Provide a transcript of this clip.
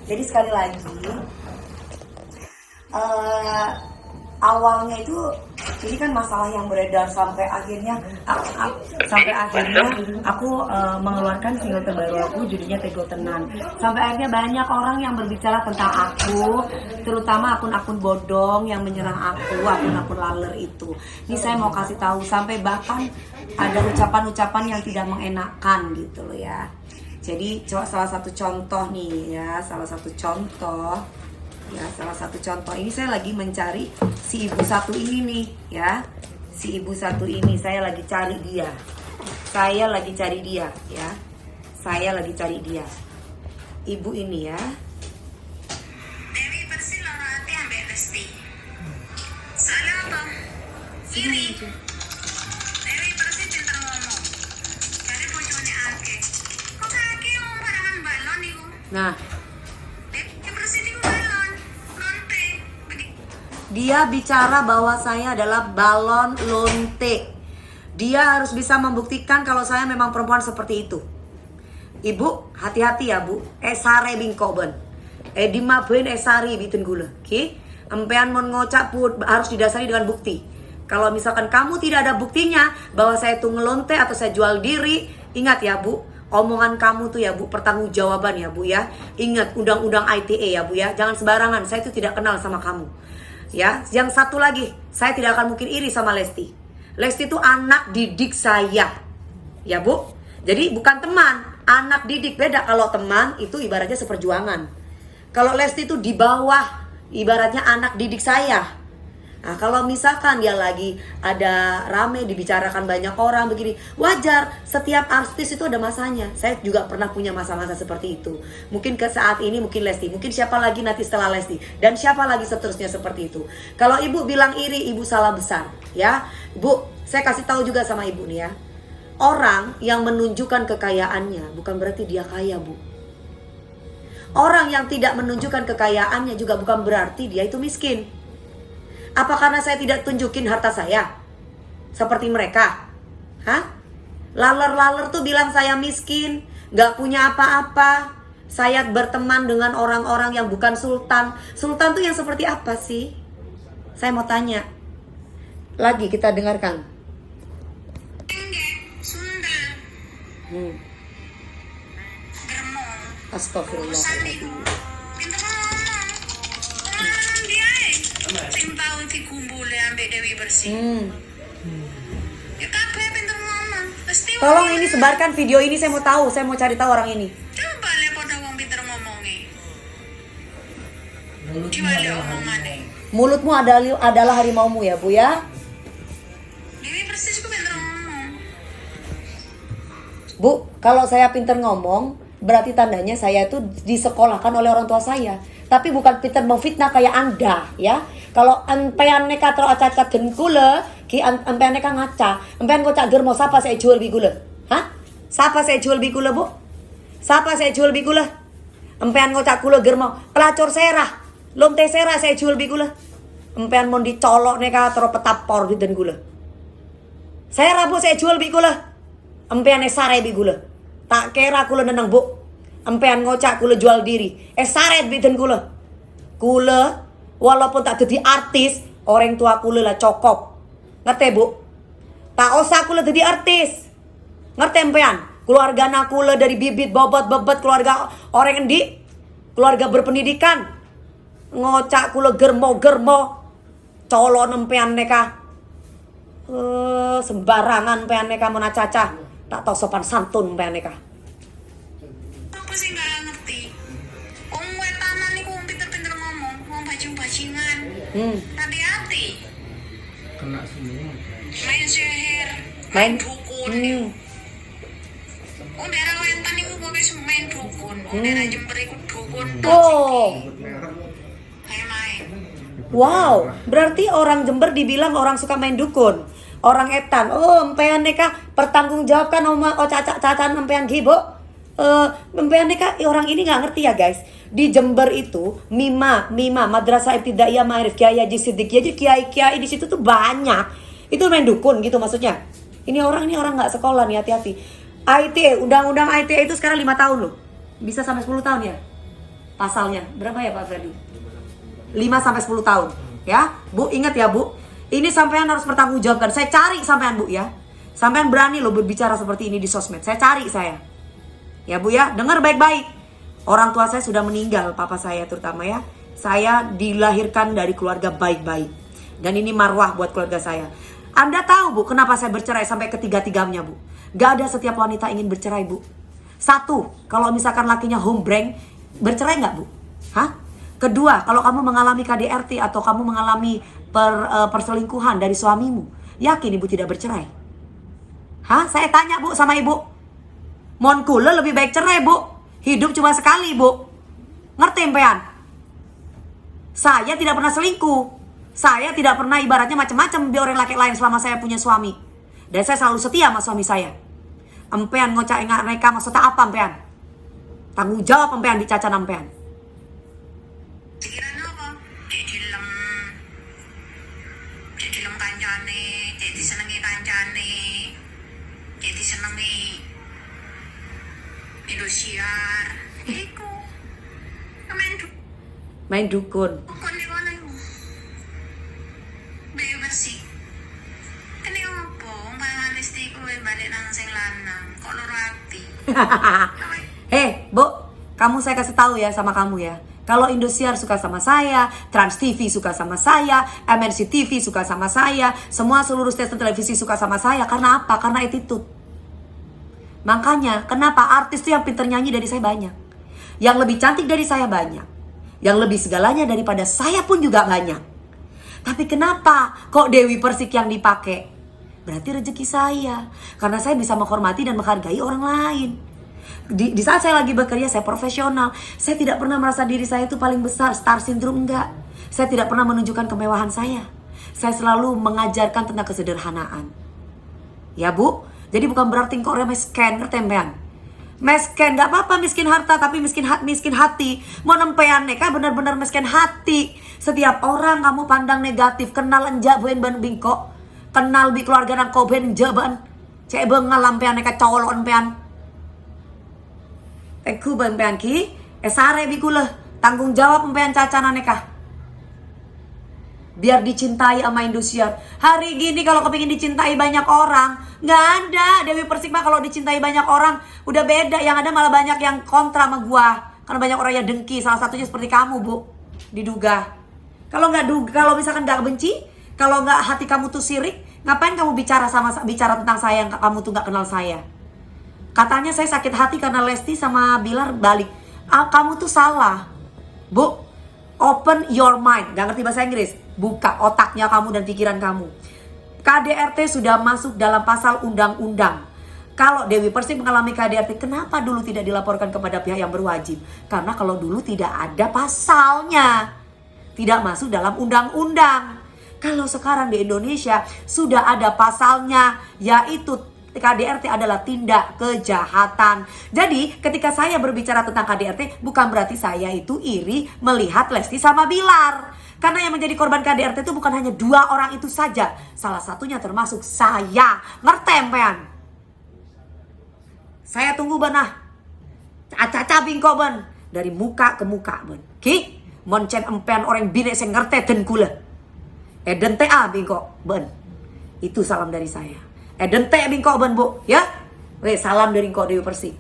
Jadi sekali lagi, awalnya itu ini kan masalah yang beredar sampai akhirnya aku mengeluarkan single terbaru aku, judulnya Tego Tenan. Sampai akhirnya banyak orang yang berbicara tentang aku, terutama akun-akun bodong yang menyerang aku, akun-akun laler itu. Ini saya mau kasih tahu, sampai bahkan ada ucapan-ucapan yang tidak mengenakan gitu loh ya. Jadi salah satu contoh nih ya, salah satu contoh ini saya lagi mencari si ibu satu ini nih ya. Si ibu satu ini saya lagi cari dia. Saya lagi cari dia ya. Saya lagi cari dia. Ibu ini ya. Dewi Persik loro ati ambek Lesti. Soalnya apa? Iri. Dewi Persik pinter ngomong. Jadi bojone akeh. Kok akeh wong parangan balon iku? Nah, Dewi Persik iku balon. Lonte. dia bicara bahwa saya adalah balon lonte. Dia harus bisa membuktikan kalau saya memang perempuan seperti itu. Ibu, hati-hati ya bu. Sare bingkoben. Dimabuin sari bitin gula. Oke? Empean mon ngocak pun harus didasari dengan bukti. Kalau misalkan kamu tidak ada buktinya bahwa saya itu ngelonte atau saya jual diri, ingat ya bu, omongan kamu tuh ya bu, pertanggungjawaban ya bu ya. Ingat undang-undang ITE ya bu ya. Jangan sembarangan, saya itu tidak kenal sama kamu. Ya, yang satu lagi, saya tidak akan mungkin iri sama Lesti. Lesti itu anak didik saya. Ya bu. Jadi bukan teman, anak didik. Beda, kalau teman itu ibaratnya seperjuangan. Kalau Lesti itu di bawah, ibaratnya anak didik saya. Nah, kalau misalkan dia lagi ada rame dibicarakan banyak orang begini, wajar, setiap artis itu ada masanya. Saya juga pernah punya masa-masa seperti itu. Mungkin ke saat ini mungkin Lesti, mungkin siapa lagi nanti setelah Lesti, dan siapa lagi seterusnya seperti itu. Kalau ibu bilang iri, ibu salah besar ya. Bu, saya kasih tahu juga sama ibu nih ya. Orang yang menunjukkan kekayaannya bukan berarti dia kaya bu. Orang yang tidak menunjukkan kekayaannya juga bukan berarti dia itu miskin. Apa karena saya tidak tunjukin harta saya? Seperti mereka? Hah? Laler-laler tuh bilang saya miskin, gak punya apa-apa. Saya berteman dengan orang-orang yang bukan sultan. Sultan tuh yang seperti apa sih? Saya mau tanya. Lagi kita dengarkan. Sunda. Germong. Astagfirullahaladzim. Pinter ngomong. Orang dia timbang dikumpulin ambek Dewi Persik. Ya kabeh pinter ngomong. Pasti Tolong ini sebarkan video ini, saya mau tahu, saya mau cari tahu orang ini. coba le padha wong pinter ngomongi. Diwale omongane. Mulutmu adalah harimaumu ya bu ya. Dewi Persik ku pinter ngomong. Bu, kalau saya pinter ngomong, berarti tandanya saya itu disekolahkan oleh orang tua saya. Tapi bukan pinter memfitnah kayak Anda ya. Kalau empean neka terus acat-acat gen kula, ki empean neka ngaca, empean kocak germo, siapa saya jual bi gula? Hah? Siapa saya jual bi gula bu? Siapa saya jual bi gula? Empean kocak gula germo, pelacur serah, lonte serah saya jual bi gula. Empean mau dicolok neka terus petapor di den gula. Saya rabu saya jual bi gula. Empean sare bi gula. Tak kira kula neneng bu. Empean ngocak kula jual diri. Saret bi den gula. Kula walaupun tak jadi artis, orang tua kula lah cokop. Ngerti bu? Tak usah kula jadi artis. Ngerti empean? Keluarga anak kula dari bibit bobot keluarga orang endi, keluarga berpendidikan. Ngocak kula germo-germo, colon empean neka. Sembarangan empean neka mona caca. Tak tahu sopan santun empean neka. Apa sih gak ngerti? Wong wetanan niku wong pinter-pinter ngomong, wong bajing-bajingan. Hati-hati. Kena semua. Main sihir, Main dukun. Wong daerah wetan niku pokoke main dukun. Wong daerah Jember iku dukun. Oh, Kayak main. wow. Berarti orang Jember dibilang orang suka main dukun. Orang etan. Oh, empean neka pertanggungjawabkan cacan empean gibo. Empean neka orang ini nggak ngerti ya guys. Di Jember itu Mima Madrasah Ibtidaiyah Ma'arif Kiai Haji Siddiq. Jadi kiai di situ tuh banyak. Itu main dukun gitu maksudnya. Ini orang nggak sekolah nih, hati-hati. ITE, undang-undang ITE itu sekarang 5 tahun loh. Bisa sampai 10 tahun ya? pasalnya. Berapa ya Pak Freddy? 5-10 tahun. Ya, Bu, ingat ya Bu. Ini sampean harus bertanggungjawabkan. Saya cari sampean Bu ya. Sampean berani loh berbicara seperti ini di sosmed. Saya cari saya. Ya Bu ya, dengar baik-baik. Orang tua saya sudah meninggal, papa saya terutama ya. Saya dilahirkan dari keluarga baik-baik. Dan ini marwah buat keluarga saya. Anda tahu Bu, kenapa saya bercerai sampai ketiga-tiganya Bu? Gak ada setiap wanita ingin bercerai Bu. Satu, kalau misalkan lakinya hombreng, bercerai gak Bu? Hah? Kedua, kalau kamu mengalami KDRT atau kamu mengalami perselingkuhan dari suamimu, yakin ibu tidak bercerai? Hah? Saya tanya Bu sama ibu. Mon kula lebih baik cerai Bu. Hidup cuma sekali Bu. Ngerti empean? Saya tidak pernah selingkuh. Saya tidak pernah ibaratnya macam-macam di orang laki lain selama saya punya suami. Dan saya selalu setia sama suami saya. Empean ngocak ingat mereka maksudnya apa empean? Tanggung jawab empean di cacan empean. Pikiran apa? Cek dilem kancane, cek disenengi kancane, cek disenengi Indosiar. Iku. Main dukun. Dukun di mana iku? Beli bersih. Kene opo? Umpama Lesti kuwi balik nang sing lanang, kok loro ati. Bu, kamu saya kasih tahu ya sama kamu ya. Kalau Indosiar suka sama saya, Trans TV suka sama saya, MNC TV suka sama saya, semua seluruh stasiun televisi suka sama saya. Karena apa? Karena attitude. Makanya, kenapa artis tuh yang pinter nyanyi dari saya banyak. Yang lebih cantik dari saya banyak. Yang lebih segalanya daripada saya pun juga banyak. Tapi kenapa kok Dewi Persik yang dipakai? Berarti rezeki saya. Karena saya bisa menghormati dan menghargai orang lain. Di saat saya lagi bekerja, saya profesional. Saya tidak pernah merasa diri saya itu paling besar, star syndrome, enggak. Saya tidak pernah menunjukkan kemewahan saya. Saya selalu mengajarkan tentang kesederhanaan. Ya Bu, jadi bukan berarti kok orang miskin, ngerti empean? Miskin, gak apa-apa miskin harta, tapi miskin hati. Mau nempean neka benar-benar miskin hati. Setiap orang kamu pandang negatif, kenal enjak buen ban bingkok, kenal bi keluarga nang koben jaban. Cek bengal lampean neka colon empean. Teku empean ki, sare bi kula tanggung jawab empean cacanan neka. Biar dicintai sama Indosiar. Hari gini kalau kepingin dicintai banyak orang, nggak ada. Dewi Persik mah kalau dicintai banyak orang udah beda. Yang ada malah banyak yang kontra sama gua. Karena banyak orang yang dengki. Salah satunya seperti kamu Bu, diduga. Kalau misalkan nggak benci, kalau nggak hati kamu tuh sirik, ngapain kamu bicara tentang saya yang kamu tuh nggak kenal saya? Katanya saya sakit hati karena Lesti sama Bilar balik. Kamu tuh salah Bu. Open your mind. Gak ngerti bahasa Inggris? Buka otaknya kamu dan pikiran kamu. KDRT sudah masuk dalam pasal undang-undang. Kalau Dewi Persik mengalami KDRT, kenapa dulu tidak dilaporkan kepada pihak yang berwajib? Karena kalau dulu tidak ada pasalnya, tidak masuk dalam undang-undang. Kalau sekarang di Indonesia sudah ada pasalnya, yaitu KDRT adalah tindak kejahatan. Jadi ketika saya berbicara tentang KDRT, bukan berarti saya itu iri melihat Lesti sama Bilar. Karena yang menjadi korban KDRT itu bukan hanya 2 orang itu saja. Salah satunya termasuk saya. Ngerti empean? Saya tunggu benah. Caca bingko ben. Dari muka ke muka ben. Ki? Moncen empean orang bine sing ngerti den kula. Eden teh bingko ben. Itu salam dari saya. Eden teh bingko ben Bu. Ya? Salam dari Dewi Persik.